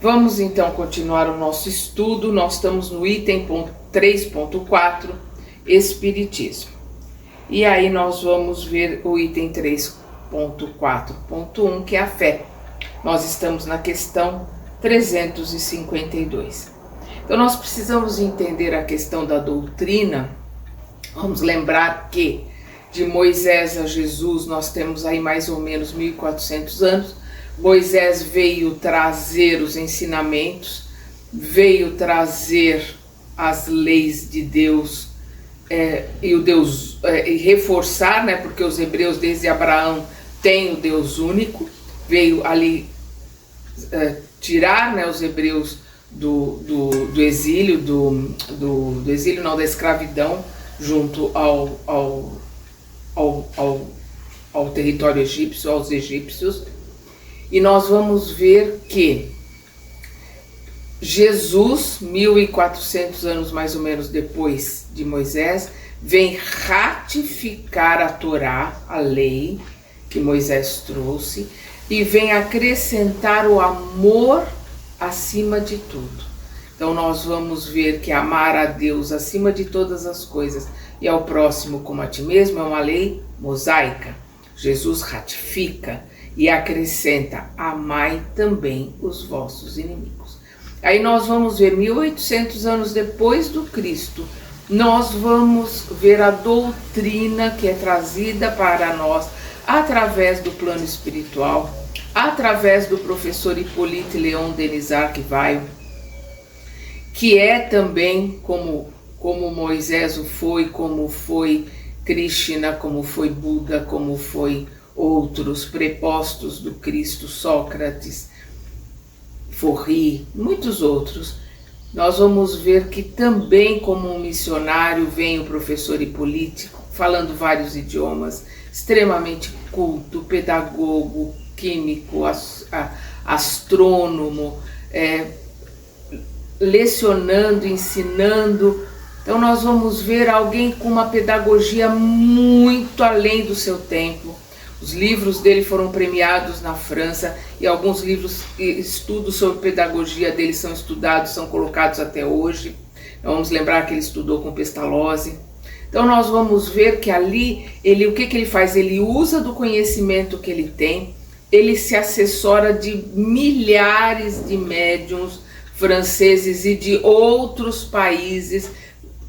Vamos então continuar o nosso estudo. Nós estamos no item 3.4, Espiritismo. E aí nós vamos ver o item 3.4.1, que é a fé. Nós estamos na questão 352. Então nós precisamos entender a questão da doutrina. Vamos lembrar que de Moisés a Jesus nós temos aí mais ou menos 1400 anos. Moisés veio trazer os ensinamentos, veio trazer as leis de Deus e reforçar, né, porque os hebreus desde Abraão têm o Deus único, veio ali tirar, né, os hebreus do exílio, do exílio não, da escravidão, junto ao território egípcio, aos egípcios. E nós vamos ver que Jesus, 1400 anos mais ou menos depois de Moisés, vem ratificar a Torá, a lei que Moisés trouxe, e vem acrescentar o amor acima de tudo. Então nós vamos ver que amar a Deus acima de todas as coisas e ao próximo como a ti mesmo é uma lei mosaica. Jesus ratifica e acrescenta: amai também os vossos inimigos. Aí nós vamos ver 1800 anos depois do Cristo, nós vamos ver a doutrina que é trazida para nós através do plano espiritual, através do professor Hippolyte Léon Denis Arquivaio, que é também como Moisés o foi, como foi Krishna, como foi Buda, como foi outros prepostos do Cristo, Sócrates, Forri, muitos outros. Nós vamos ver que também como um missionário vem o professor Hippolyte, falando vários idiomas, extremamente culto, pedagogo, químico, astrônomo, lecionando, ensinando. Então nós vamos ver alguém com uma pedagogia muito além do seu tempo. Os livros dele foram premiados na França e alguns livros, estudos sobre pedagogia dele são estudados, são colocados até hoje. Vamos lembrar que ele estudou com Pestalozzi. Então nós vamos ver que ali, o que ele faz? Ele usa do conhecimento que ele tem, ele se assessora de milhares de médiuns franceses e de outros países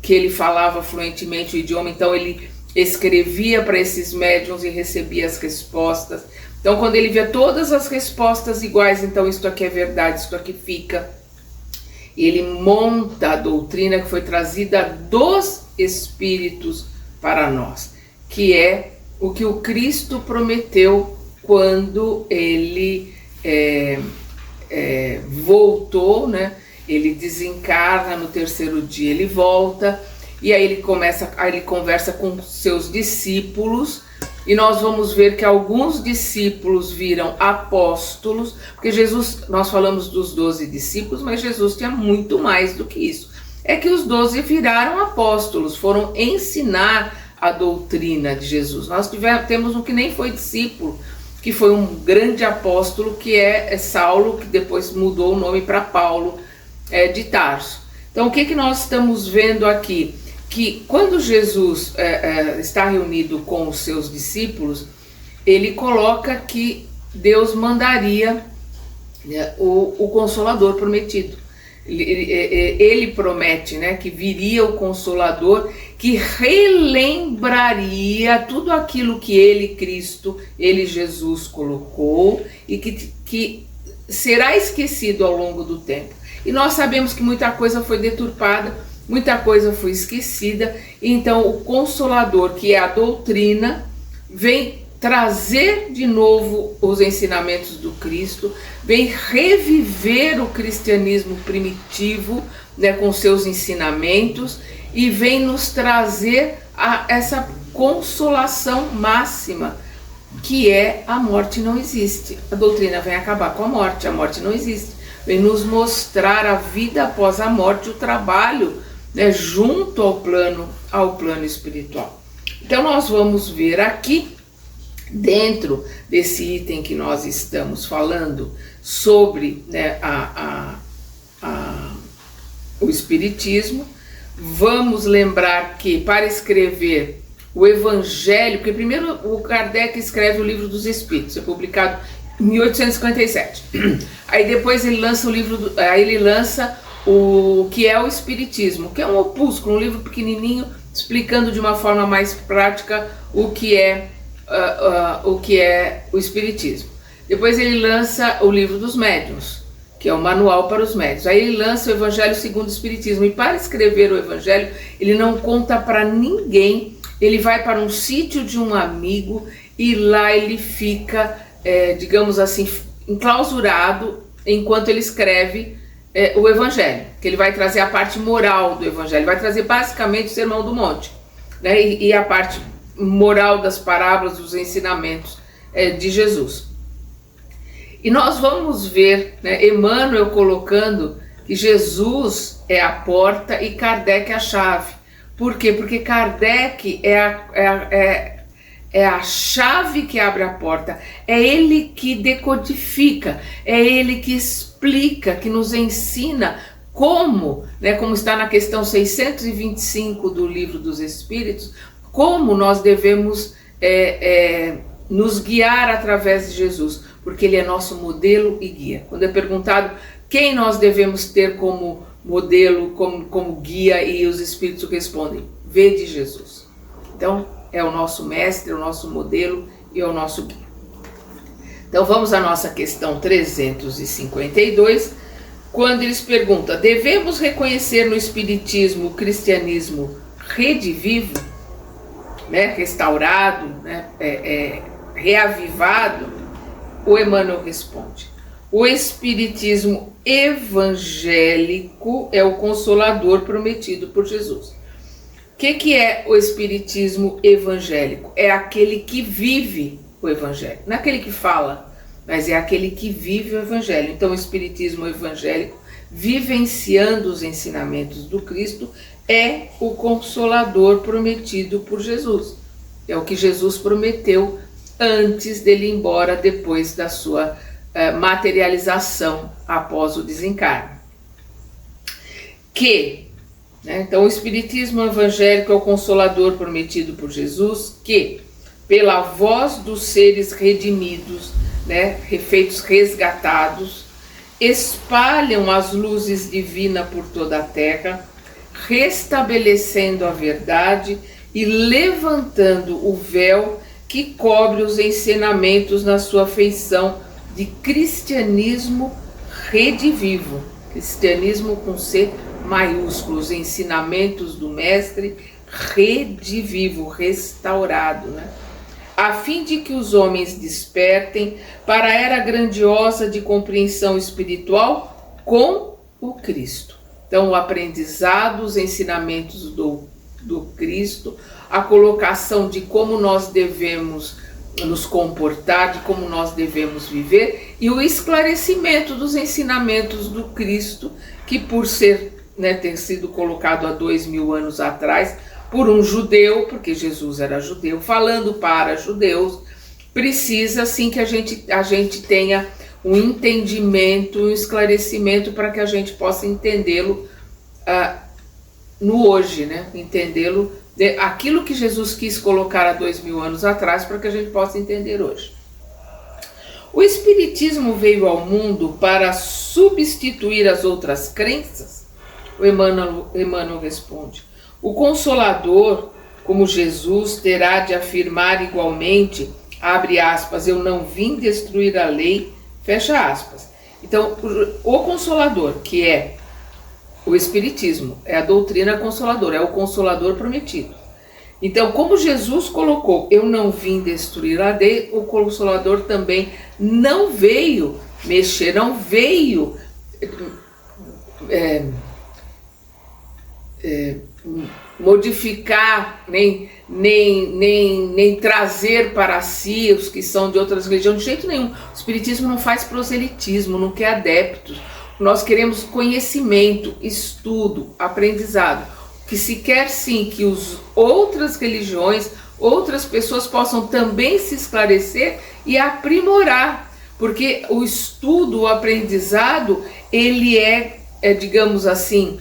que ele falava fluentemente o idioma, então ele escrevia para esses médiuns e recebia as respostas. Então quando ele via todas as respostas iguais, então isto aqui é verdade, isto aqui fica. E ele monta a doutrina que foi trazida dos Espíritos para nós, que é o que o Cristo prometeu quando ele voltou, né? Ele desencarna no terceiro dia, ele volta. E aí ele conversa com seus discípulos, e nós vamos ver que alguns discípulos viram apóstolos, porque Jesus, nós falamos dos 12 discípulos, mas Jesus tinha muito mais do que isso. É que os 12 viraram apóstolos, foram ensinar a doutrina de Jesus. Nós temos um que nem foi discípulo, que foi um grande apóstolo, que é Saulo, que depois mudou o nome para Paulo de Tarso. Então o que nós estamos vendo aqui? Que quando Jesus está reunido com os seus discípulos, ele coloca que Deus mandaria, né, o Consolador prometido. Ele promete, né, que viria o Consolador, que relembraria tudo aquilo que ele, Cristo, ele, Jesus, colocou, e que será esquecido ao longo do tempo. E nós sabemos que muita coisa foi deturpada, muita coisa foi esquecida, então o Consolador, que é a doutrina, vem trazer de novo os ensinamentos do Cristo, vem reviver o cristianismo primitivo, né, com seus ensinamentos, e vem nos trazer essa consolação máxima, que é: a morte não existe. A doutrina vem acabar com a morte não existe. Vem nos mostrar a vida após a morte, o trabalho, né, junto ao plano espiritual. Então nós vamos ver aqui, dentro desse item que nós estamos falando, sobre, né, o Espiritismo. Vamos lembrar que para escrever o Evangelho, porque primeiro o Kardec escreve o Livro dos Espíritos, é publicado em 1857. Aí depois ele lança o que é o Espiritismo, que é um opúsculo, um livro pequenininho, explicando de uma forma mais prática o que é o Espiritismo. Depois ele lança o Livro dos Médiuns, que é o manual para os médiuns. Aí ele lança o Evangelho segundo o Espiritismo. E para escrever o Evangelho, ele não conta para ninguém. Ele vai para um sítio de um amigo e lá ele fica, digamos assim, enclausurado enquanto ele escreve o Evangelho. Que ele vai trazer a parte moral do Evangelho. Vai trazer basicamente o Sermão do Monte, né? E a parte moral das parábolas, dos ensinamentos de Jesus. E nós vamos ver, né, Emmanuel colocando que Jesus é a porta e Kardec é a chave. Por quê? Porque Kardec é a chave que abre a porta, é ele que decodifica, é ele que explica, que nos ensina como, né, como está na questão 625 do Livro dos Espíritos, como nós devemos nos guiar através de Jesus, porque ele é nosso modelo e guia. Quando é perguntado quem nós devemos ter como modelo, como guia, e os Espíritos respondem: vede Jesus. Então é o nosso mestre, o nosso modelo e é o nosso guia. Então vamos à nossa questão 352, quando eles perguntam: devemos reconhecer no Espiritismo o cristianismo redivivo, né, restaurado, né, reavivado? O Emmanuel responde: o Espiritismo evangélico é o Consolador prometido por Jesus. O que é o Espiritismo evangélico? É aquele que vive o Evangelho, não é aquele que fala, mas é aquele que vive o Evangelho. Então o Espiritismo evangélico, vivenciando os ensinamentos do Cristo, é o Consolador prometido por Jesus. É o que Jesus prometeu antes dele ir embora, depois da sua materialização após o desencarne. Então o Espiritismo evangélico é o Consolador prometido por Jesus, que pela voz dos seres redimidos, né, feitos resgatados, espalham as luzes divinas por toda a terra, restabelecendo a verdade e levantando o véu que cobre os ensinamentos na sua feição de cristianismo redivivo, cristianismo com C maiúsculo, os ensinamentos do mestre redivivo, restaurado, né? A fim de que os homens despertem para a era grandiosa de compreensão espiritual com o Cristo. Então, o aprendizado, os ensinamentos do Cristo, a colocação de como nós devemos nos comportar, de como nós devemos viver, e o esclarecimento dos ensinamentos do Cristo, que por ser, né, ter sido colocado há 2000 anos atrás por um judeu, porque Jesus era judeu, falando para judeus, precisa sim que a gente tenha um entendimento, um esclarecimento para que a gente possa entendê-lo no hoje, né? Entendê-lo, aquilo que Jesus quis colocar há 2000 anos atrás, para que a gente possa entender hoje. O Espiritismo veio ao mundo para substituir as outras crenças? O Emmanuel responde: o Consolador, como Jesus, terá de afirmar igualmente, abre aspas, eu não vim destruir a lei, fecha aspas. Então, o Consolador, que é o Espiritismo, é a doutrina consoladora, é o Consolador prometido. Então, como Jesus colocou, eu não vim destruir a lei, o Consolador também não veio mexer, não veio modificar, nem trazer para si os que são de outras religiões, de jeito nenhum. O Espiritismo não faz proselitismo, não quer adeptos. Nós queremos conhecimento, estudo, aprendizado, que se quer sim que outras religiões, outras pessoas possam também se esclarecer e aprimorar, porque o estudo, o aprendizado, ele digamos assim,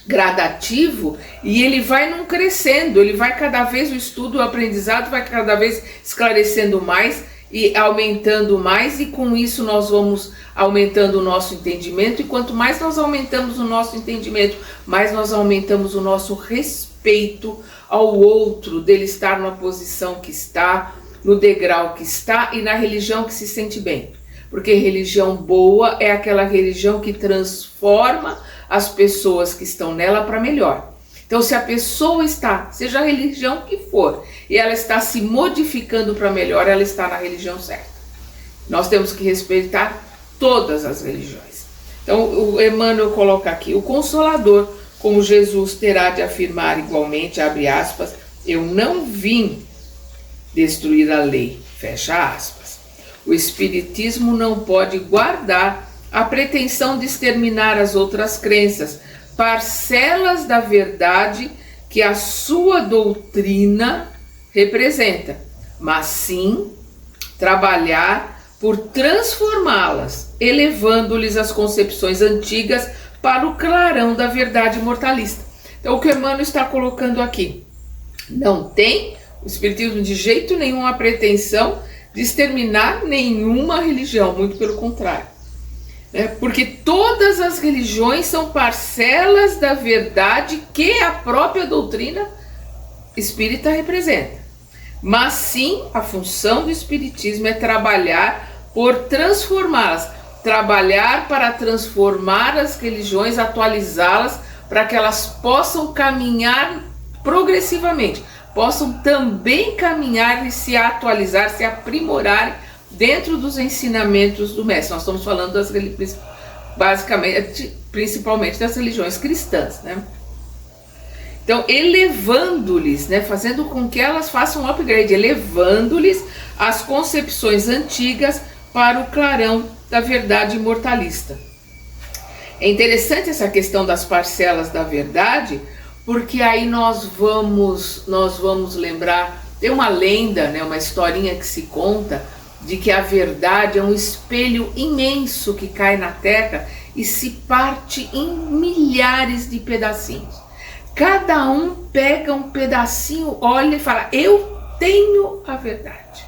gradativo, e ele vai não crescendo, ele vai cada vez, o estudo, o aprendizado vai cada vez esclarecendo mais e aumentando mais, e com isso nós vamos aumentando o nosso entendimento, e quanto mais nós aumentamos o nosso entendimento, mais nós aumentamos o nosso respeito ao outro, dele estar numa posição que está, no degrau que está e na religião que se sente bem. Porque religião boa é aquela religião que transforma as pessoas que estão nela para melhor. Então, se a pessoa está, seja a religião que for, e ela está se modificando para melhor, ela está na religião certa. Nós temos que respeitar todas as religiões. Então, o Emmanuel coloca aqui: o Consolador, como Jesus terá de afirmar igualmente, abre aspas, eu não vim destruir a lei, fecha aspas. O Espiritismo não pode guardar a pretensão de exterminar as outras crenças, parcelas da verdade que a sua doutrina representa, mas sim trabalhar por transformá-las, elevando-lhes as concepções antigas para o clarão da verdade mortalista. Então, o que o Emmanuel está colocando aqui, não tem o Espiritismo de jeito nenhum a pretensão de exterminar nenhuma religião, muito pelo contrário. Porque todas as religiões são parcelas da verdade que a própria doutrina espírita representa. Mas sim, a função do Espiritismo é trabalhar por transformá-las, trabalhar para transformar as religiões, atualizá-las, para que elas possam caminhar progressivamente, possam também caminhar e se atualizar, se aprimorar dentro dos ensinamentos do Mestre. Nós estamos falando das religiões, basicamente, principalmente das religiões cristãs, né? Então, elevando-lhes, né, fazendo com que elas façam um upgrade, elevando-lhes as concepções antigas para o clarão da verdade imortalista. É interessante essa questão das parcelas da verdade, porque aí nós vamos lembrar, tem uma lenda, né, uma historinha que se conta, de que a verdade é um espelho imenso que cai na terra e se parte em milhares de pedacinhos. Cada um pega um pedacinho, olha e fala, eu tenho a verdade.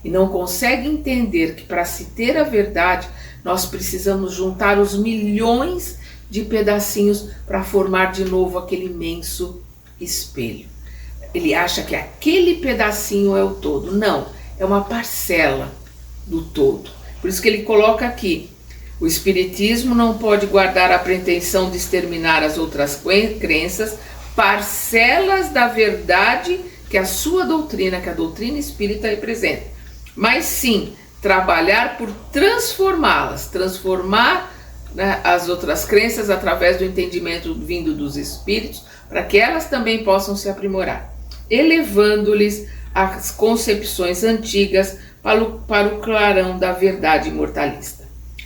E não consegue entender que para se ter a verdade, nós precisamos juntar os milhões de pedacinhos para formar de novo aquele imenso espelho. Ele acha que aquele pedacinho é o todo. Não, é uma parcela do todo. Por isso que ele coloca aqui, o Espiritismo não pode guardar a pretensão de exterminar as outras crenças, parcelas da verdade que a sua doutrina, que a doutrina espírita representa, mas sim trabalhar por transformá-las, transformar, né, as outras crenças através do entendimento vindo dos espíritos, para que elas também possam se aprimorar, elevando-lhes as concepções antigas para o clarão da verdade imortalista.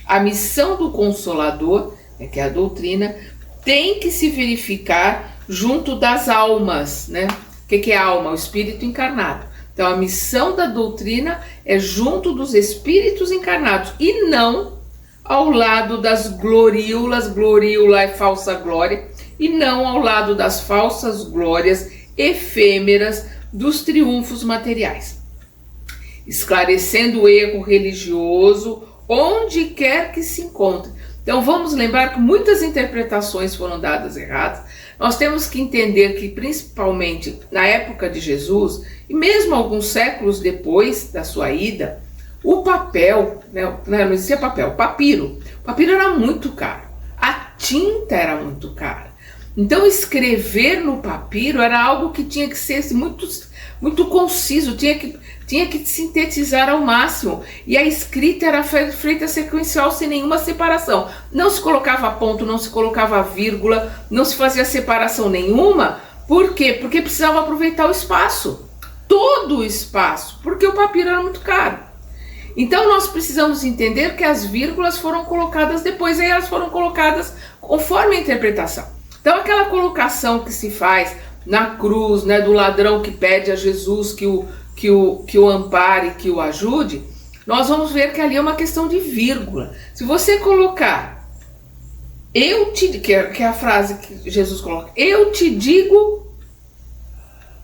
A missão do Consolador, que é a doutrina, tem que se verificar junto das almas, né? O que é a alma? O espírito encarnado. Então a missão da doutrina é junto dos espíritos encarnados e não ao lado das gloríolas, gloríola é falsa glória, e não ao lado das falsas glórias efêmeras dos triunfos materiais. Esclarecendo o erro religioso onde quer que se encontre. Então vamos lembrar que muitas interpretações foram dadas erradas. Nós temos que entender que principalmente na época de Jesus, e mesmo alguns séculos depois da sua ida, o papel, né, não existia papel, papiro. O papiro era muito caro. A tinta era muito cara. Então escrever no papiro era algo que tinha que ser muito conciso, tinha que sintetizar ao máximo. E a escrita era feita sequencial sem nenhuma separação. Não se colocava ponto, não se colocava vírgula, não se fazia separação nenhuma. Por quê? Porque precisava aproveitar o espaço. Todo o espaço, porque o papiro era muito caro. Então nós precisamos entender que as vírgulas foram colocadas depois, aí elas foram colocadas conforme a interpretação. Então aquela colocação que se faz na cruz, né, do ladrão que pede a Jesus que o ampare, que o ajude, nós vamos ver que ali é uma questão de vírgula. Se você colocar que é a frase que Jesus coloca, eu te digo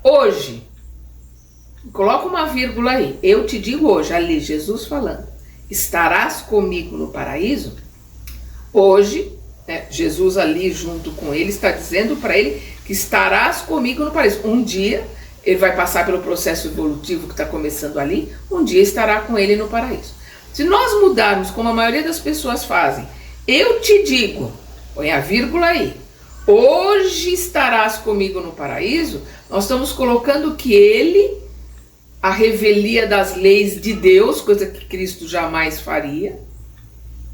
hoje. Coloca uma vírgula aí, eu te digo hoje, ali Jesus falando, estarás comigo no paraíso? Hoje, Jesus ali junto com ele está dizendo para ele que estarás comigo no paraíso. Um dia ele vai passar pelo processo evolutivo que está começando ali, um dia estará com ele no paraíso. Se nós mudarmos, como a maioria das pessoas fazem, eu te digo, põe a vírgula aí, hoje estarás comigo no paraíso, nós estamos colocando que ele, a revelia das leis de Deus, coisa que Cristo jamais faria,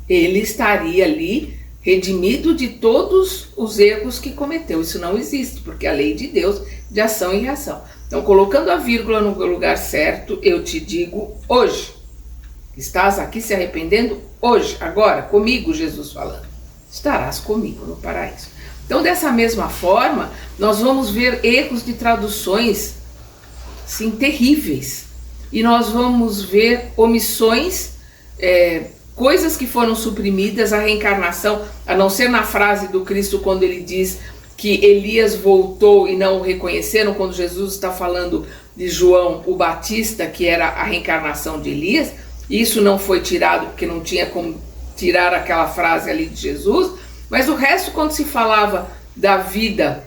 ele estaria ali redimido de todos os erros que cometeu. Isso não existe, porque a lei de Deus de ação e reação. Então, colocando a vírgula no lugar certo, eu te digo hoje. Estás aqui se arrependendo hoje, agora, comigo, Jesus falando. Estarás comigo no paraíso. Então, dessa mesma forma, nós vamos ver erros de traduções, sim, terríveis. E nós vamos ver omissões, coisas que foram suprimidas, a reencarnação, a não ser na frase do Cristo quando ele diz que Elias voltou e não o reconheceram, quando Jesus está falando de João o Batista, que era a reencarnação de Elias. Isso não foi tirado porque não tinha como tirar aquela frase ali de Jesus, mas o resto, quando se falava da vida,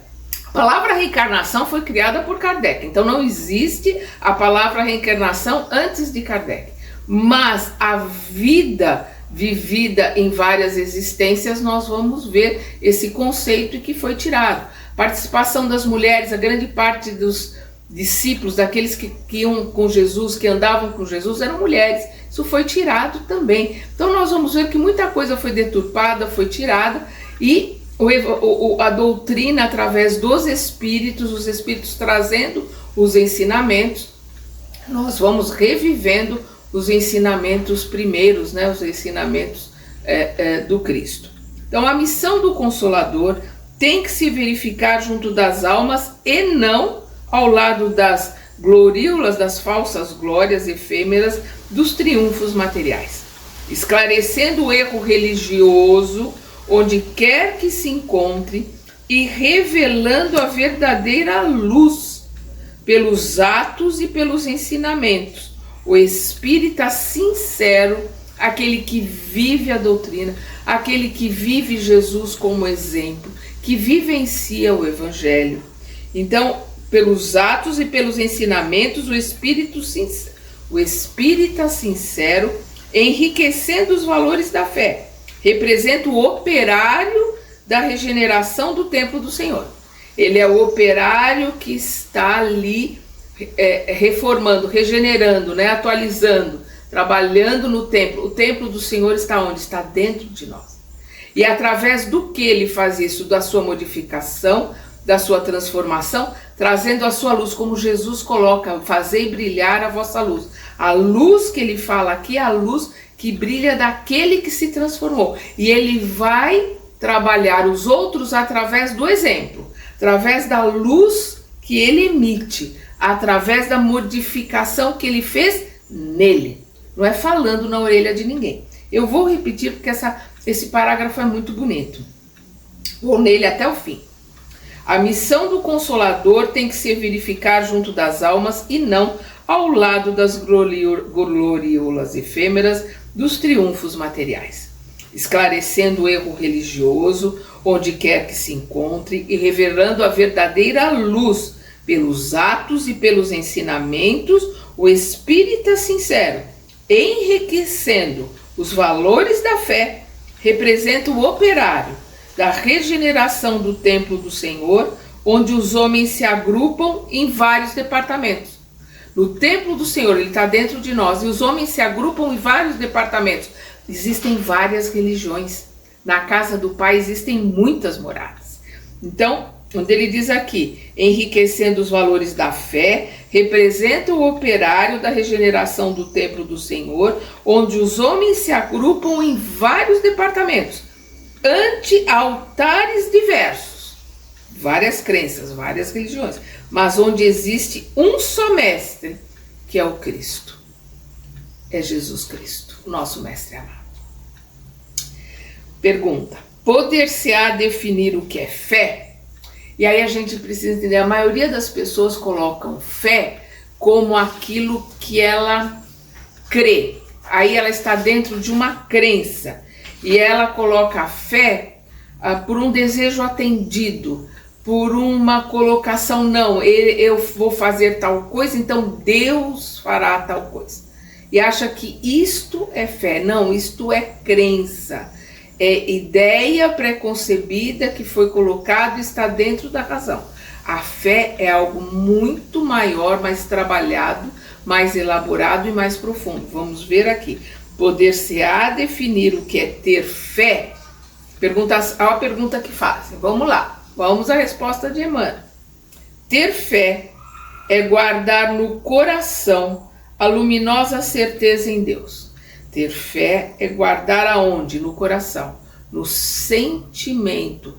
a palavra reencarnação foi criada por Kardec, então não existe a palavra reencarnação antes de Kardec, mas a vida vivida em várias existências, nós vamos ver esse conceito que foi tirado. Participação das mulheres, a grande parte dos discípulos, daqueles que iam com Jesus, que andavam com Jesus, eram mulheres. Isso foi tirado também. Então nós vamos ver que muita coisa foi deturpada, foi tirada, e a doutrina através dos espíritos, os espíritos trazendo os ensinamentos, nós vamos revivendo os ensinamentos primeiros, né, os ensinamentos do Cristo. Então a missão do Consolador tem que se verificar junto das almas e não ao lado das gloríolas, das falsas glórias efêmeras, dos triunfos materiais, esclarecendo o erro religioso onde quer que se encontre e revelando a verdadeira luz pelos atos e pelos ensinamentos. O espírita sincero, aquele que vive a doutrina, aquele que vive Jesus como exemplo, que vivencia o evangelho. Então, pelos atos e pelos ensinamentos, o espírita sincero, enriquecendo os valores da fé, representa o operário da regeneração do templo do Senhor. Ele é o operário que está ali reformando, regenerando, né, atualizando, trabalhando no templo. O templo do Senhor está onde? Está dentro de nós. E através do que ele faz isso? Da sua modificação, da sua transformação, trazendo a sua luz, como Jesus coloca, fazei brilhar a vossa luz. A luz que ele fala aqui é a luz que brilha daquele que se transformou. E ele vai trabalhar os outros através do exemplo, através da luz que ele emite, através da modificação que ele fez nele. Não é falando na orelha de ninguém. Eu vou repetir porque esse parágrafo é muito bonito. Vou nele até o fim. A missão do Consolador tem que se verificar junto das almas e não ao lado das gloriolas efêmeras dos triunfos materiais, esclarecendo o erro religioso onde quer que se encontre e revelando a verdadeira luz pelos atos e pelos ensinamentos. O espírita sincero, enriquecendo os valores da fé, representa o operário da regeneração do templo do Senhor, onde os homens se agrupam em vários departamentos. No templo do Senhor, ele está dentro de nós, e os homens se agrupam em vários departamentos. Existem várias religiões. Na casa do Pai existem muitas moradas. Então, quando ele diz aqui, enriquecendo os valores da fé, representa o operário da regeneração do templo do Senhor, onde os homens se agrupam em vários departamentos, ante altares diversos, várias crenças, várias religiões, mas onde existe um só mestre, que é o Cristo. É Jesus Cristo, o nosso mestre amado. Pergunta: poder-se-á definir o que é fé? E aí a gente precisa entender, a maioria das pessoas colocam fé como aquilo que ela crê. Aí ela está dentro de uma crença e ela coloca a fé por um desejo atendido, por uma colocação, não, eu vou fazer tal coisa, então Deus fará tal coisa. E acha que isto é fé. Não, isto é crença. É ideia preconcebida que foi colocada e está dentro da razão. A fé é algo muito maior, mais trabalhado, mais elaborado e mais profundo. Vamos ver aqui. Poder-se-á definir o que é ter fé? Há uma pergunta que fazem. Vamos lá. Vamos à resposta de Emmanuel. Ter fé é guardar no coração a luminosa certeza em Deus. Ter fé é guardar aonde? No coração, no sentimento,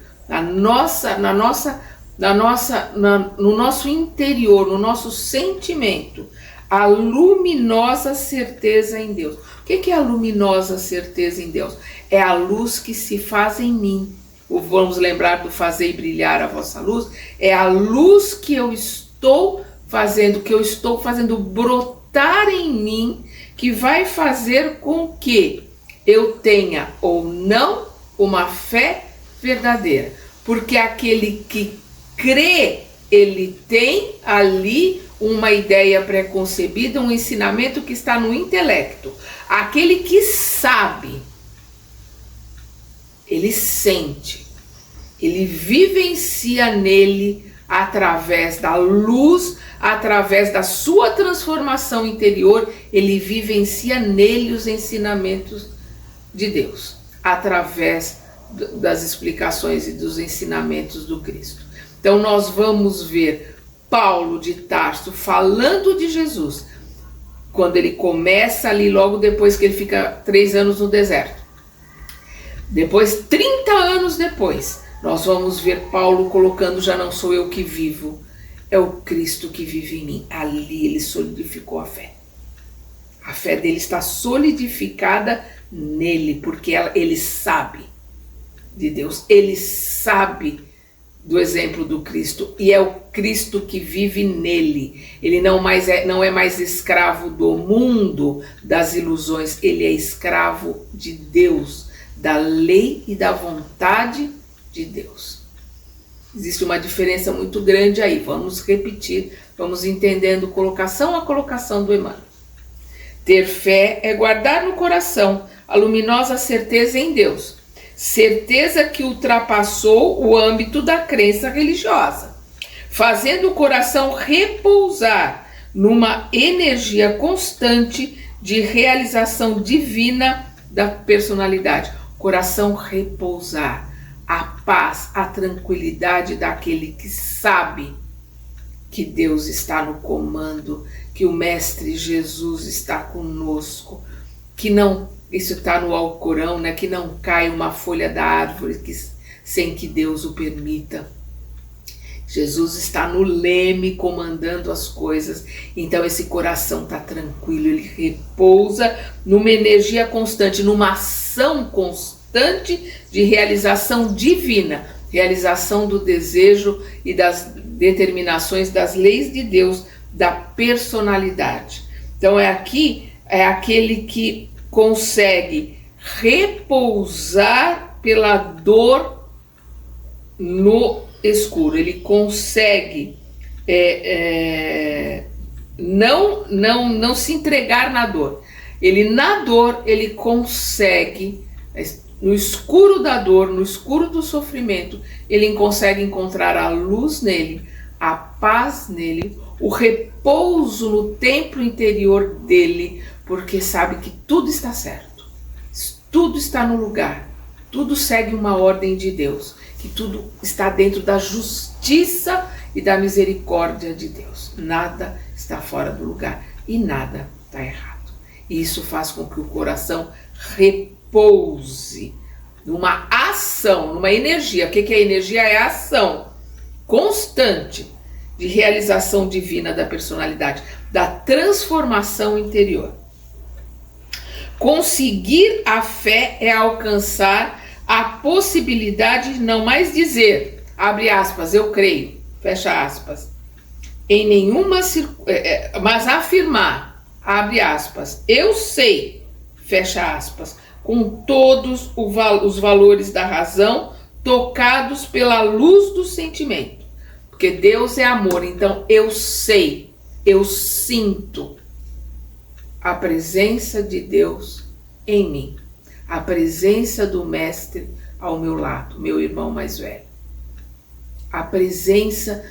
no nosso interior, no nosso sentimento, a luminosa certeza em Deus. O que é a luminosa certeza em Deus? É a luz que se faz em mim. Vamos lembrar do fazei brilhar a vossa luz. É a luz que eu estou fazendo brotar em mim, que vai fazer com que eu tenha ou não uma fé verdadeira. Porque aquele que crê, ele tem ali uma ideia preconcebida, um ensinamento que está no intelecto. Aquele que sabe, ele sente, ele vivencia nele através da luz, através da sua transformação interior, ele vivencia nele os ensinamentos de Deus, através das explicações e dos ensinamentos do Cristo. Então nós vamos ver Paulo de Tarso falando de Jesus, quando ele começa ali, logo depois que ele fica 3 anos no deserto. Depois, 30 anos depois, nós vamos ver Paulo colocando: já não sou eu que vivo, é o Cristo que vive em mim. Ali ele solidificou a fé. A fé dele está solidificada nele, porque ele sabe de Deus, ele sabe do exemplo do Cristo, e é o Cristo que vive nele. Ele não é mais escravo do mundo, das ilusões, ele é escravo de Deus, da lei e da vontade de Deus. Existe uma diferença muito grande aí. Vamos repetir, vamos entendendo colocação a colocação do Emmanuel. Ter fé é guardar no coração a luminosa certeza em Deus, certeza que ultrapassou o âmbito da crença religiosa, fazendo o coração repousar numa energia constante de realização divina da personalidade. Coração repousar, a paz, a tranquilidade daquele que sabe que Deus está no comando, que o Mestre Jesus está conosco, que não, isso está no Alcorão, né, que não cai uma folha da árvore sem que Deus o permita. Jesus está no leme comandando as coisas, então esse coração está tranquilo, ele repousa numa energia constante, numa ação constante de realização divina, realização do desejo e das determinações das leis de Deus, da personalidade. Então é aquele que consegue repousar pela dor no escuro, ele consegue não se entregar na dor. Na dor, ele consegue, no escuro da dor, no escuro do sofrimento, ele consegue encontrar a luz nele, a paz nele, o repouso no templo interior dele, porque sabe que tudo está certo, tudo está no lugar, tudo segue uma ordem de Deus, que tudo está dentro da justiça e da misericórdia de Deus. Nada está fora do lugar e nada está errado. E isso faz com que o coração repouse numa ação, numa energia. O que é energia? É a ação constante de realização divina da personalidade, da transformação interior. Conseguir a fé é alcançar a possibilidade de não mais dizer, abre aspas, eu creio, fecha aspas, em nenhuma mas afirmar, abre aspas, eu sei, fecha aspas, com todos os valores da razão tocados pela luz do sentimento. Porque Deus é amor, então eu sei, eu sinto a presença de Deus em mim, a presença do Mestre ao meu lado, meu irmão mais velho, a presença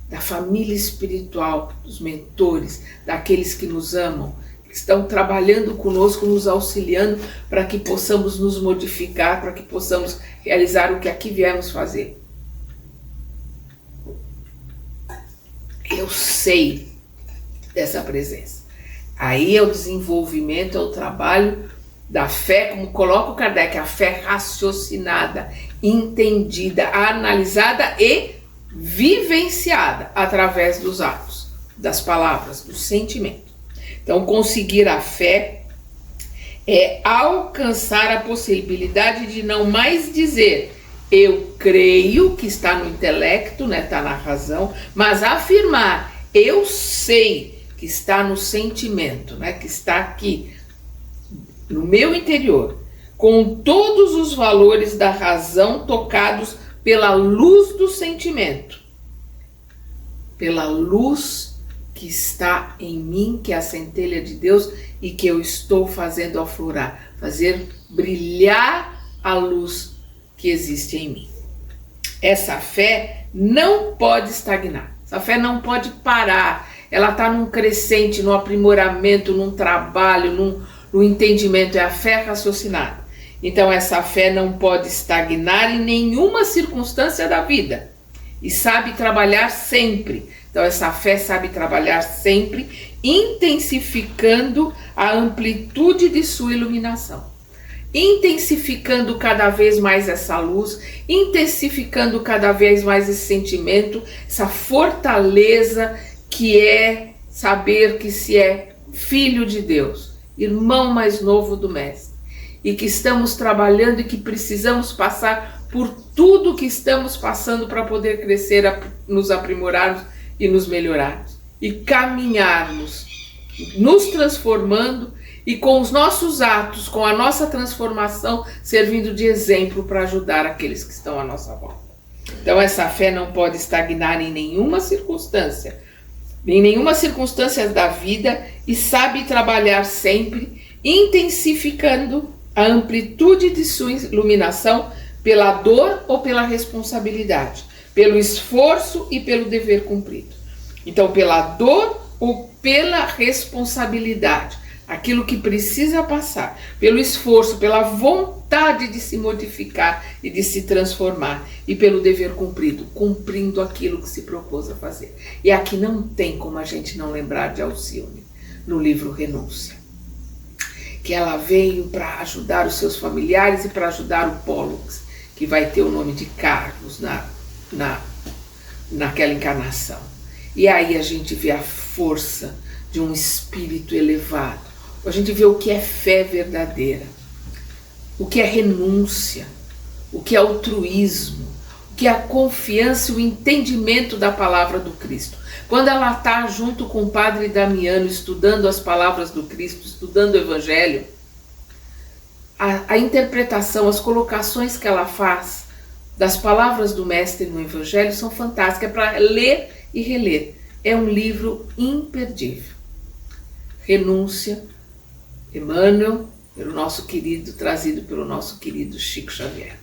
da família espiritual, dos mentores, daqueles que nos amam, que estão trabalhando conosco, nos auxiliando para que possamos nos modificar, para que possamos realizar o que aqui viemos fazer. Eu sei dessa presença. Aí é o desenvolvimento, é o trabalho da fé, como coloca o Kardec, a fé raciocinada, entendida, analisada e vivenciada através dos atos, das palavras, do sentimento. Então, conseguir a fé é alcançar a possibilidade de não mais dizer eu creio, que está no intelecto, né, está na razão, mas afirmar eu sei, que está no sentimento, né, que está aqui no meu interior, com todos os valores da razão tocados pela luz do sentimento, pela luz que está em mim, que é a centelha de Deus e que eu estou fazendo aflorar, fazer brilhar a luz que existe em mim. Essa fé não pode estagnar, essa fé não pode parar, ela está num crescente, num aprimoramento, num trabalho, no entendimento, é a fé raciocinada. Então essa fé não pode estagnar em nenhuma circunstância da vida e sabe trabalhar sempre. Então essa fé sabe trabalhar sempre, intensificando a amplitude de sua iluminação, intensificando cada vez mais essa luz, intensificando cada vez mais esse sentimento, essa fortaleza que é saber que se é filho de Deus, irmão mais novo do Mestre, e que estamos trabalhando e que precisamos passar por tudo que estamos passando para poder crescer, nos aprimorarmos e nos melhorarmos, e caminharmos, nos transformando e com os nossos atos, com a nossa transformação, servindo de exemplo para ajudar aqueles que estão à nossa volta. Então essa fé não pode estagnar em nenhuma circunstância da vida, e sabe trabalhar sempre, intensificando a amplitude de sua iluminação pela dor ou pela responsabilidade, pelo esforço e pelo dever cumprido. Então, pela dor ou pela responsabilidade, aquilo que precisa passar, pelo esforço, pela vontade de se modificar e de se transformar, e pelo dever cumprido, cumprindo aquilo que se propôs a fazer. E aqui não tem como a gente não lembrar de Alcione, no livro Renúncia, que ela veio para ajudar os seus familiares e para ajudar o Pollux, que vai ter o nome de Carlos naquela encarnação. E aí a gente vê a força de um espírito elevado, a gente vê o que é fé verdadeira, o que é renúncia, o que é altruísmo, o que é a confiança e o entendimento da palavra do Cristo. Quando ela está junto com o padre Damiano, estudando as palavras do Cristo, estudando o Evangelho, a interpretação, as colocações que ela faz das palavras do Mestre no Evangelho são fantásticas, é para ler e reler. É um livro imperdível. Renúncia, Emmanuel, trazido pelo nosso querido Chico Xavier.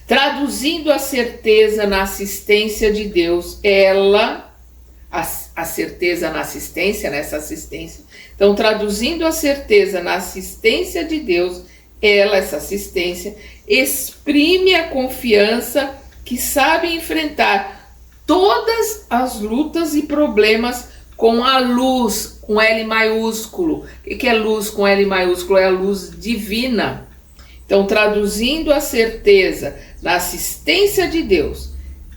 Traduzindo a certeza na assistência de Deus, a certeza na assistência, nessa assistência. Então, traduzindo a certeza na assistência de Deus, essa assistência, exprime a confiança que sabe enfrentar todas as lutas e problemas com a luz, com L maiúsculo. O que é luz com L maiúsculo? É a luz divina. Então, traduzindo a certeza na assistência de Deus,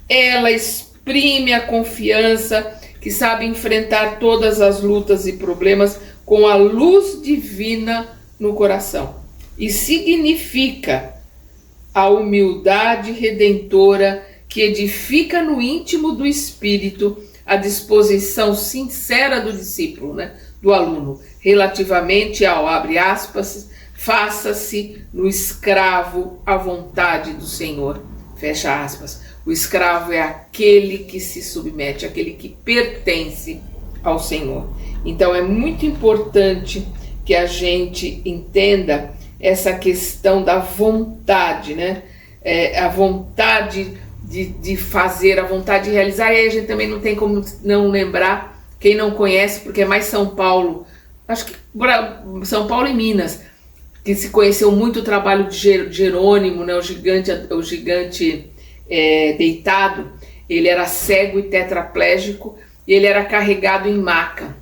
ela exprime a confiança que sabe enfrentar todas as lutas e problemas com a luz divina no coração. E significa a humildade redentora que edifica no íntimo do espírito a disposição sincera do discípulo, né, do aluno, relativamente ao, abre aspas, faça-se no escravo à vontade do Senhor, fecha aspas. O escravo é aquele que se submete, aquele que pertence ao Senhor. Então é muito importante que a gente entenda essa questão da vontade, né? A vontade de fazer, a vontade de realizar. E aí a gente também não tem como não lembrar, quem não conhece, porque é mais São Paulo, acho que São Paulo e Minas, que se conheceu muito o trabalho de Jerônimo, né? O gigante deitado. Ele era cego e tetraplégico e ele era carregado em maca.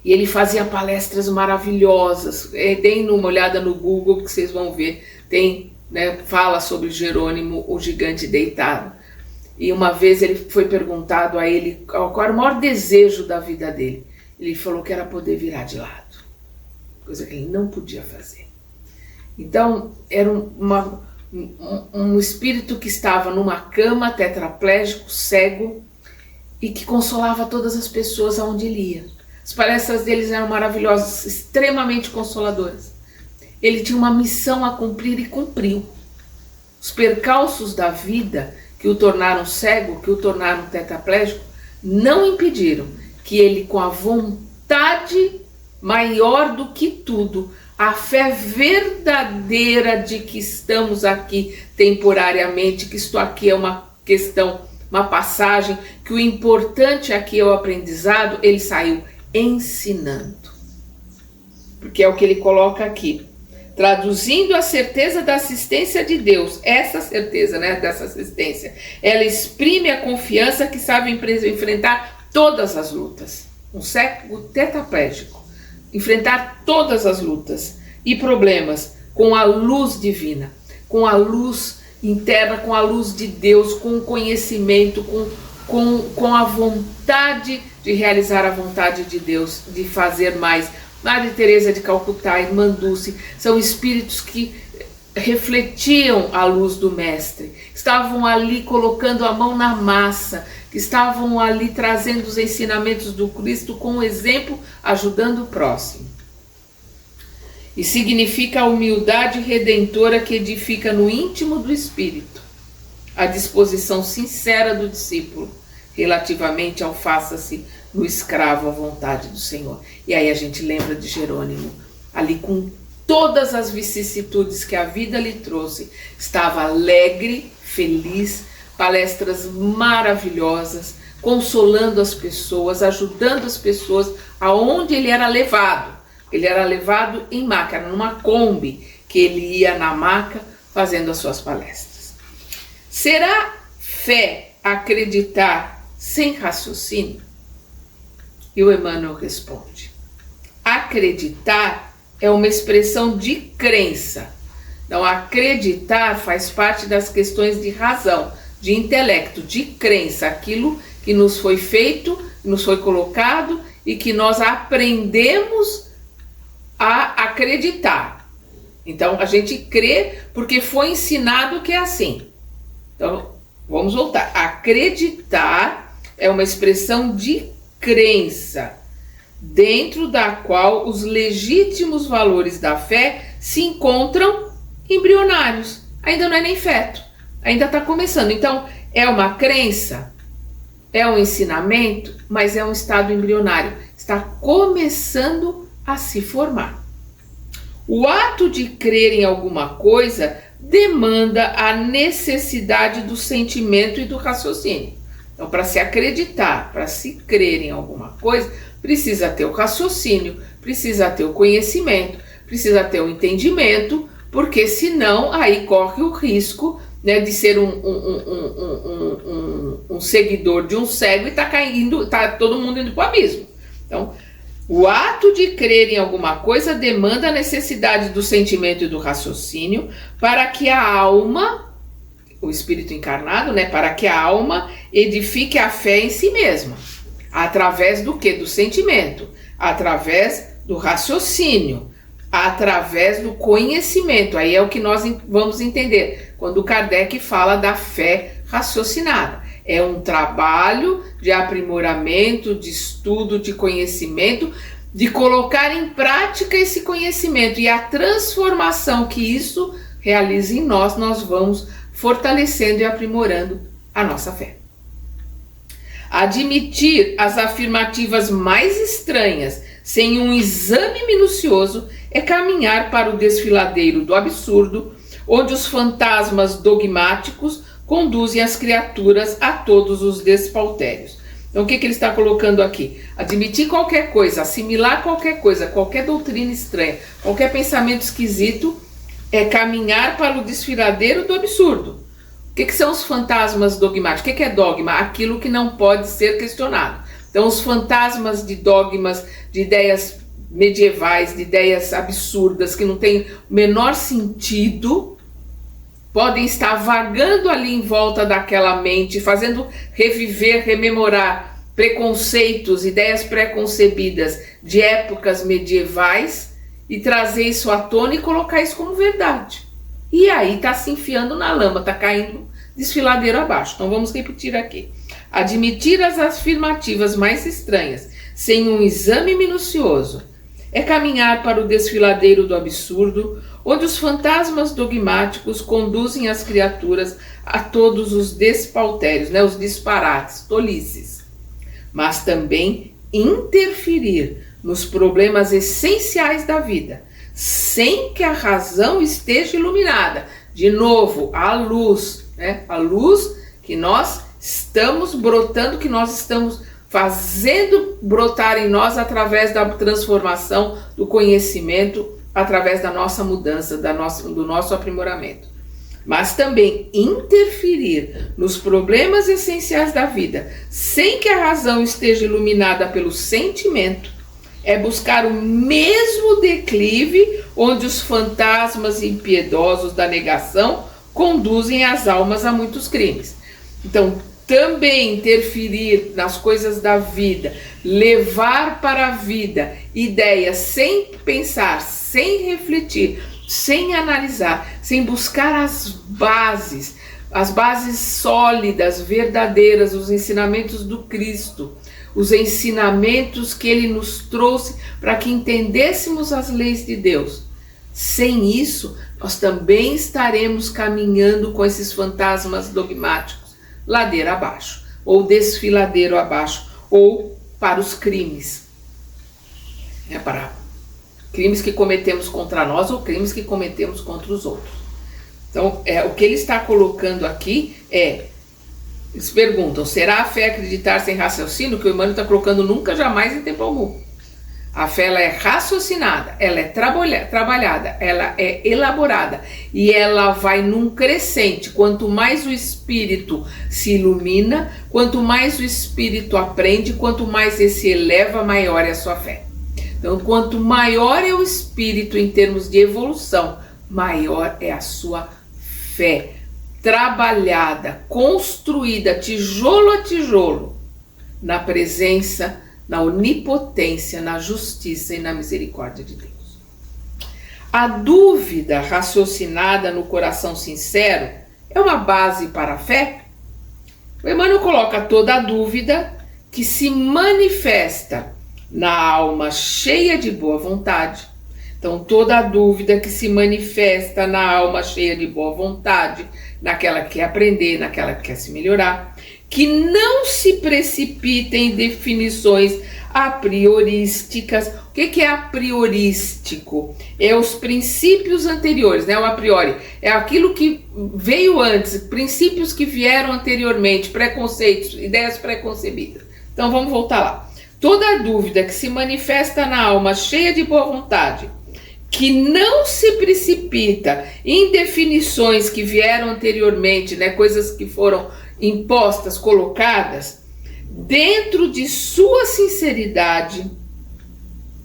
E ele fazia palestras maravilhosas. Deem uma olhada no Google que vocês vão ver. Tem, né, fala sobre Jerônimo, o gigante deitado. E uma vez ele foi perguntado a ele qual era o maior desejo da vida dele. Ele falou que era poder virar de lado, coisa que ele não podia fazer. Então era um espírito que estava numa cama, tetraplégico, cego, e que consolava todas as pessoas aonde ele ia. As palestras deles eram maravilhosas, extremamente consoladoras. Ele tinha uma missão a cumprir e cumpriu. Os percalços da vida que o tornaram cego, que o tornaram tetraplégico, não impediram que ele, com a vontade maior do que tudo, a fé verdadeira de que estamos aqui temporariamente, que isto aqui é uma questão, uma passagem, que o importante aqui é o aprendizado, ele saiu ensinando. Porque é o que ele coloca aqui. Traduzindo a certeza da assistência de Deus, essa certeza, né, dessa assistência, ela exprime a confiança que sabe enfrentar todas as lutas. Um cego tetraplégico, enfrentar todas as lutas e problemas com a luz divina, com a luz interna, com a luz de Deus, com o conhecimento, com a vontade de realizar a vontade de Deus, de fazer mais. Madre Teresa de Calcutá, Irmã Dulce, são espíritos que refletiam a luz do Mestre, estavam ali colocando a mão na massa, que estavam ali trazendo os ensinamentos do Cristo com o exemplo, ajudando o próximo. E significa a humildade redentora que edifica no íntimo do espírito, a disposição sincera do discípulo, relativamente ao faça-se no escravo à vontade do Senhor. E aí a gente lembra de Jerônimo, ali com todas as vicissitudes que a vida lhe trouxe, estava alegre, feliz, palestras maravilhosas, consolando as pessoas, ajudando as pessoas aonde ele era levado. Ele era levado em maca, numa Kombi, que ele ia na maca fazendo as suas palestras. Será fé acreditar sem raciocínio? E o Emmanuel responde: acreditar é uma expressão de crença. Então, acreditar faz parte das questões de razão, de intelecto, de crença, aquilo que nos foi feito, nos foi colocado e que nós aprendemos a acreditar. Então, a gente crê porque foi ensinado que é assim. Então, vamos voltar. Acreditar é uma expressão de crença, dentro da qual os legítimos valores da fé se encontram embrionários. Ainda não é nem feto, ainda está começando. Então, é uma crença, é um ensinamento, mas é um estado embrionário. Está começando a se formar. O ato de crer em alguma coisa demanda a necessidade do sentimento e do raciocínio. Então, para se acreditar, para se crer em alguma coisa, precisa ter o raciocínio, precisa ter o conhecimento, precisa ter o entendimento, porque senão aí corre o risco, né, de ser um seguidor de um cego e tá todo mundo indo para o abismo. Então, o ato de crer em alguma coisa demanda a necessidade do sentimento e do raciocínio para que a alma, o espírito encarnado, né, para que a alma edifique a fé em si mesma. Através do quê? Do sentimento, através do raciocínio, através do conhecimento. Aí é o que nós vamos entender quando Kardec fala da fé raciocinada. É um trabalho de aprimoramento, de estudo, de conhecimento, de colocar em prática esse conhecimento, e a transformação que isso realiza em nós, nós vamos fortalecendo e aprimorando a nossa fé. Admitir as afirmativas mais estranhas sem um exame minucioso é caminhar para o desfiladeiro do absurdo, onde os fantasmas dogmáticos conduzem as criaturas a todos os despautérios. Então, o que ele está colocando aqui? Admitir qualquer coisa, assimilar qualquer coisa, qualquer doutrina estranha, qualquer pensamento esquisito, é caminhar para o desfiladeiro do absurdo. O que são os fantasmas dogmáticos? O que é dogma? Aquilo que não pode ser questionado. Então, os fantasmas de dogmas, de ideias medievais, de ideias absurdas, que não têm o menor sentido, podem estar vagando ali em volta daquela mente, fazendo reviver, rememorar preconceitos, ideias preconcebidas de épocas medievais, e trazer isso à tona e colocar isso como verdade. E aí está se enfiando na lama, está caindo desfiladeiro abaixo. Então vamos repetir aqui. Admitir as afirmativas mais estranhas sem um exame minucioso é caminhar para o desfiladeiro do absurdo, onde os fantasmas dogmáticos conduzem as criaturas a todos os despautérios, os disparates, tolices. Mas também interferir nos problemas essenciais da vida, sem que a razão esteja iluminada. De novo, a luz, a luz que nós estamos brotando, que nós estamos fazendo brotar em nós através da transformação, do conhecimento, através da nossa mudança, do nosso aprimoramento. Mas também interferir nos problemas essenciais da vida, sem que a razão esteja iluminada pelo sentimento, é buscar o mesmo declive onde os fantasmas impiedosos da negação conduzem as almas a muitos crimes. Então, também interferir nas coisas da vida, levar para a vida ideias sem pensar, sem refletir, sem analisar, sem buscar as bases sólidas, verdadeiras, os ensinamentos do Cristo, os ensinamentos que ele nos trouxe para que entendêssemos as leis de Deus. Sem isso, nós também estaremos caminhando com esses fantasmas dogmáticos ladeira abaixo, ou desfiladeiro abaixo, ou para os crimes. Para crimes que cometemos contra nós ou crimes que cometemos contra os outros. Então, o que ele está colocando aqui eles perguntam, será a fé acreditar sem raciocínio? Que o Emmanuel está colocando nunca, jamais, em tempo algum. A fé ela é raciocinada, ela é trabalhada, ela é elaborada e ela vai num crescente. Quanto mais o espírito se ilumina, quanto mais o espírito aprende, quanto mais ele se eleva, maior é a sua fé. Então, quanto maior é o espírito em termos de evolução, maior é a sua fé. Trabalhada, construída, tijolo a tijolo, na presença, na onipotência, na justiça e na misericórdia de Deus. A dúvida raciocinada no coração sincero é uma base para a fé? O Emmanuel coloca toda a dúvida que se manifesta na alma cheia de boa vontade. Então, toda a dúvida que se manifesta na alma cheia de boa vontade, naquela que quer aprender, naquela que quer se melhorar, que não se precipita em definições a priorísticas. O que é a priorístico? É os princípios anteriores, o a priori. É aquilo que veio antes, princípios que vieram anteriormente, preconceitos, ideias preconcebidas. Então vamos voltar lá. Toda dúvida que se manifesta na alma cheia de boa vontade, que não se precipita em definições que vieram anteriormente, coisas que foram impostas, colocadas, dentro de sua sinceridade,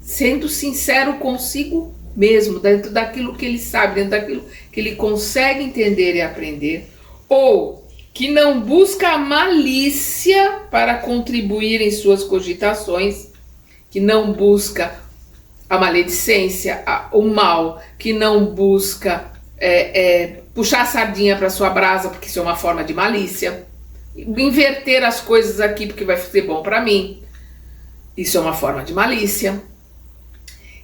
sendo sincero consigo mesmo, dentro daquilo que ele sabe, dentro daquilo que ele consegue entender e aprender, ou que não busca a malícia para contribuir em suas cogitações, que não busca a maledicência, o mal, que não busca puxar a sardinha para sua brasa, porque isso é uma forma de malícia, inverter as coisas aqui porque vai ser bom para mim, isso é uma forma de malícia.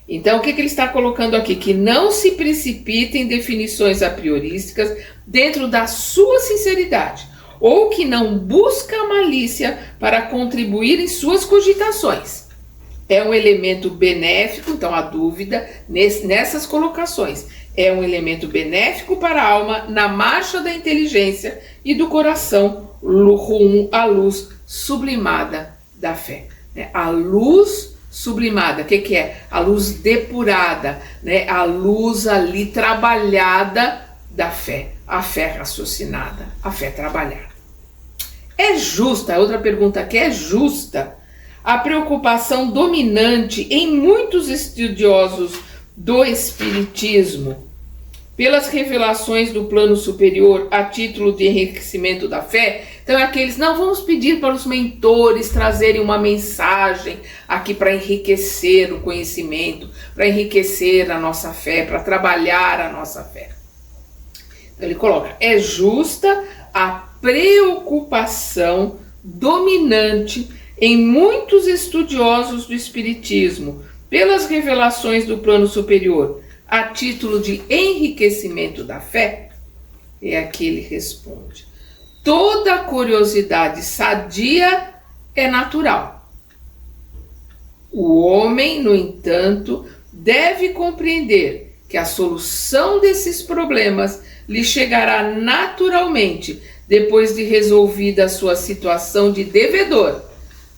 Então, o que ele está colocando aqui? Que não se precipite em definições a priorísticas dentro da sua sinceridade, ou que não busca a malícia para contribuir em suas cogitações. É um elemento benéfico, então a dúvida nessas colocações é um elemento benéfico para a alma na marcha da inteligência e do coração rumo à luz sublimada da fé. A luz sublimada, o que é? A luz depurada, né? A luz ali trabalhada da fé, a fé raciocinada, a fé trabalhada. É justa, outra pergunta aqui, é justa a preocupação dominante em muitos estudiosos do Espiritismo pelas revelações do plano superior a título de enriquecimento da fé? Então aqueles, não, vamos pedir para os mentores trazerem uma mensagem aqui para enriquecer o conhecimento, para enriquecer a nossa fé, para trabalhar a nossa fé. Então ele coloca, é justa a preocupação dominante em muitos estudiosos do Espiritismo pelas revelações do plano superior a título de enriquecimento da fé? E aqui ele responde, toda curiosidade sadia é natural. O homem, no entanto, deve compreender que a solução desses problemas lhe chegará naturalmente depois de resolvida a sua situação de devedor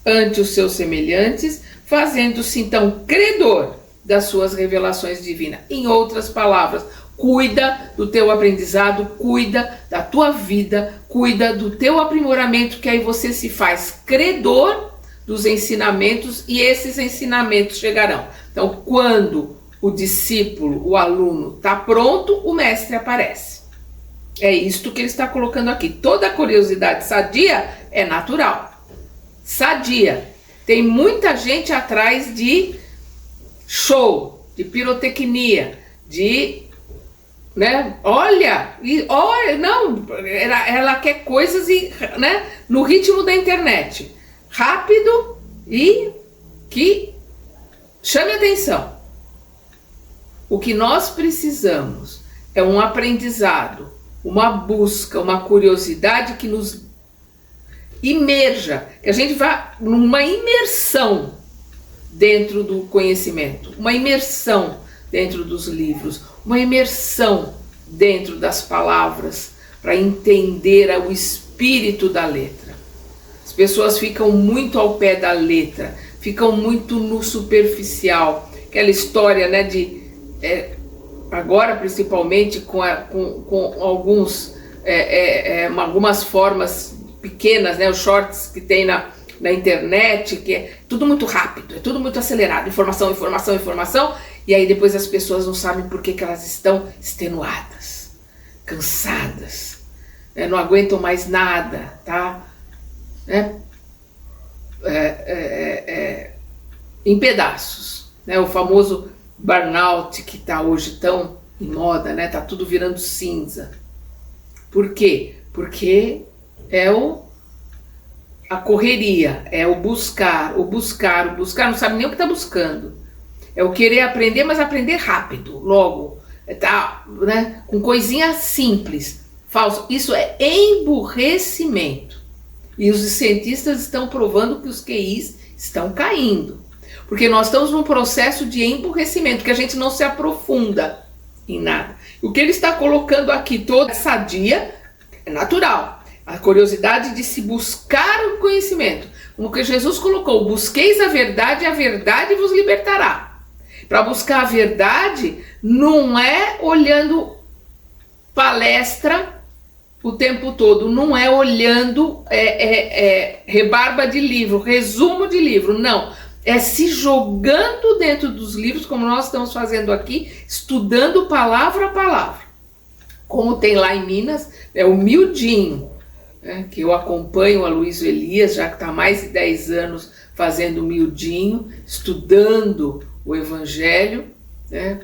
ante os seus semelhantes, fazendo-se então credor das suas revelações divinas. Em outras palavras, cuida do teu aprendizado, cuida da tua vida, cuida do teu aprimoramento, que aí você se faz credor dos ensinamentos e esses ensinamentos chegarão. Então, quando o discípulo, o aluno está pronto, o mestre aparece. É isto que ele está colocando aqui. Toda curiosidade sadia é natural. Sadia. Tem muita gente atrás de show, de pirotecnia, de, né, olha, não, ela quer coisas né, no ritmo da internet, rápido e que chame atenção. O que nós precisamos é um aprendizado, uma busca, uma curiosidade que nos imerja, que a gente vá numa imersão dentro do conhecimento, uma imersão dentro dos livros, uma imersão dentro das palavras, para entender o espírito da letra. As pessoas ficam muito ao pé da letra, ficam muito no superficial, aquela história, né, agora principalmente com algumas formas pequenas, né, os shorts que tem na internet, que é tudo muito rápido, é tudo muito acelerado, informação, informação, informação, e aí depois as pessoas não sabem por que elas estão extenuadas, cansadas, né, não aguentam mais nada, tá? Né? Em pedaços, né? O famoso burnout que está hoje tão em moda, né? Tá tudo virando cinza. Por quê? Porque é a correria, é o buscar, não sabe nem o que está buscando. É o querer aprender, mas aprender rápido, logo, tá, né? Com coisinha simples, falso. Isso é emburrecimento. E os cientistas estão provando que os QIs estão caindo. Porque nós estamos num processo de emburrecimento, que a gente não se aprofunda em nada. O que ele está colocando aqui, toda sadia, é natural. A curiosidade de se buscar o conhecimento. Como que Jesus colocou, busqueis a verdade vos libertará. Para buscar a verdade, não é olhando palestra o tempo todo, não é olhando rebarba de livro, resumo de livro, não. É se jogando dentro dos livros, como nós estamos fazendo aqui, estudando palavra a palavra. Como tem lá em Minas, é o Miudinho, né, que eu acompanho o Aloysio Elias, já que está há mais de 10 anos fazendo Miudinho, estudando o Evangelho, né?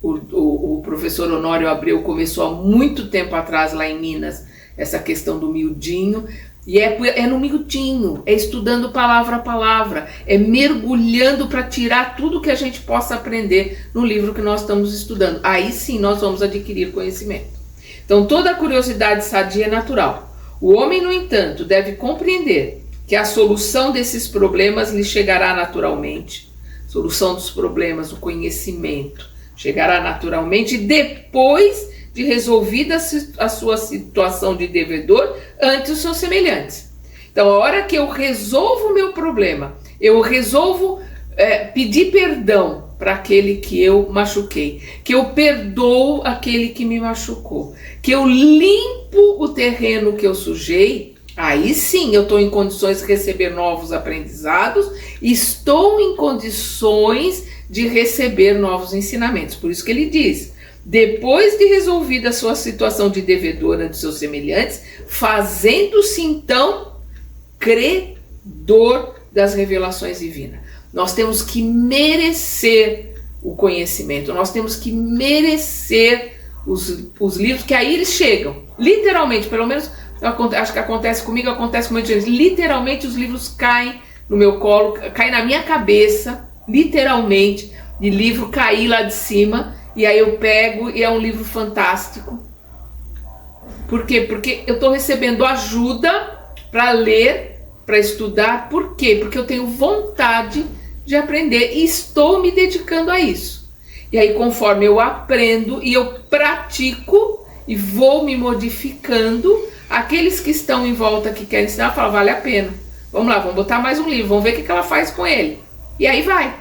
O professor Honório Abreu começou há muito tempo atrás lá em Minas essa questão do miudinho, e é no miudinho, é estudando palavra a palavra, é mergulhando para tirar tudo que a gente possa aprender no livro que nós estamos estudando. Aí sim nós vamos adquirir conhecimento. Então toda curiosidade sadia é natural. O homem, no entanto, deve compreender que a solução desses problemas lhe chegará naturalmente. Solução dos problemas, o conhecimento, chegará naturalmente depois de resolvida a sua situação de devedor ante os seus semelhantes. Então, a hora que eu resolvo o meu problema, eu resolvo pedir perdão para aquele que eu machuquei, que eu perdoo aquele que me machucou, que eu limpo o terreno que eu sujei, aí sim eu estou em condições de receber novos aprendizados, estou em condições de receber novos ensinamentos. Por isso que ele diz, depois de resolvida a sua situação de devedor ante seus semelhantes, fazendo-se então credor das revelações divinas. Nós temos que merecer o conhecimento, nós temos que merecer os livros, que aí eles chegam, literalmente, pelo menos acho que acontece comigo, acontece com muita gente, literalmente os livros caem no meu colo, caem na minha cabeça, literalmente, de livro cair lá de cima, e aí eu pego e é um livro fantástico. Por quê? Porque eu estou recebendo ajuda para ler, para estudar. Por quê? Porque eu tenho vontade de aprender e estou me dedicando a isso. E aí, conforme eu aprendo e eu pratico e vou me modificando, aqueles que estão em volta que querem ensinar, falam, vale a pena. Vamos lá, vamos botar mais um livro, vamos ver o que ela faz com ele. E aí vai.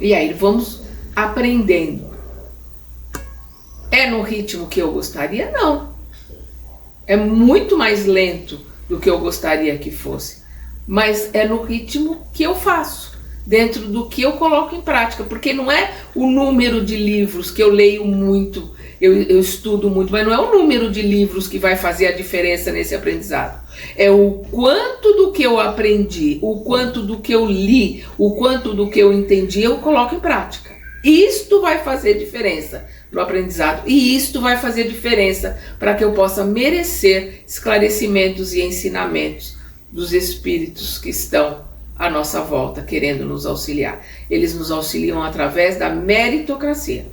E aí vamos aprendendo. É no ritmo que eu gostaria? Não. É muito mais lento do que eu gostaria que fosse. Mas é no ritmo que eu faço, dentro do que eu coloco em prática. Porque não é o número de livros que eu leio muito, eu estudo muito, mas não é o número de livros que vai fazer a diferença nesse aprendizado. É o quanto do que eu aprendi, o quanto do que eu li, o quanto do que eu entendi, eu coloco em prática. Isto vai fazer diferença no aprendizado e isto vai fazer diferença para que eu possa merecer esclarecimentos e ensinamentos dos espíritos que estão à nossa volta, querendo nos auxiliar. Eles nos auxiliam através da meritocracia.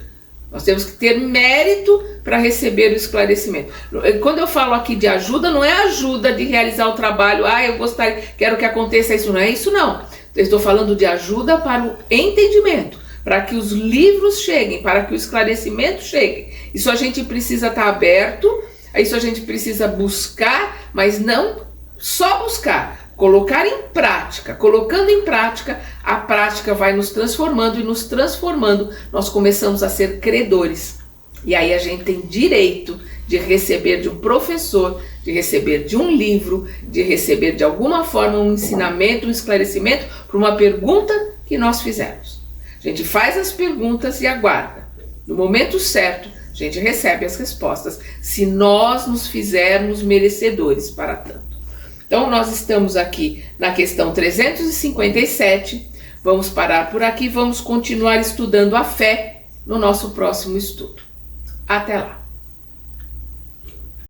Nós temos que ter mérito para receber o esclarecimento. Quando eu falo aqui de ajuda, não é ajuda de realizar o trabalho, eu gostaria, quero que aconteça isso, não é isso não. Eu estou falando de ajuda para o entendimento, para que os livros cheguem, para que o esclarecimento chegue. Isso a gente precisa estar aberto, isso a gente precisa buscar, mas não só buscar, colocar em prática. Colocando em prática, a prática vai nos transformando e nos transformando, nós começamos a ser credores. E aí a gente tem direito de receber de um professor, de receber de um livro, de receber de alguma forma um ensinamento, um esclarecimento para uma pergunta que nós fizemos. A gente faz as perguntas e aguarda. No momento certo, a gente recebe as respostas, se nós nos fizermos merecedores para tanto. Então, nós estamos aqui na questão 357, vamos parar por aqui, vamos continuar estudando a fé no nosso próximo estudo. Até lá!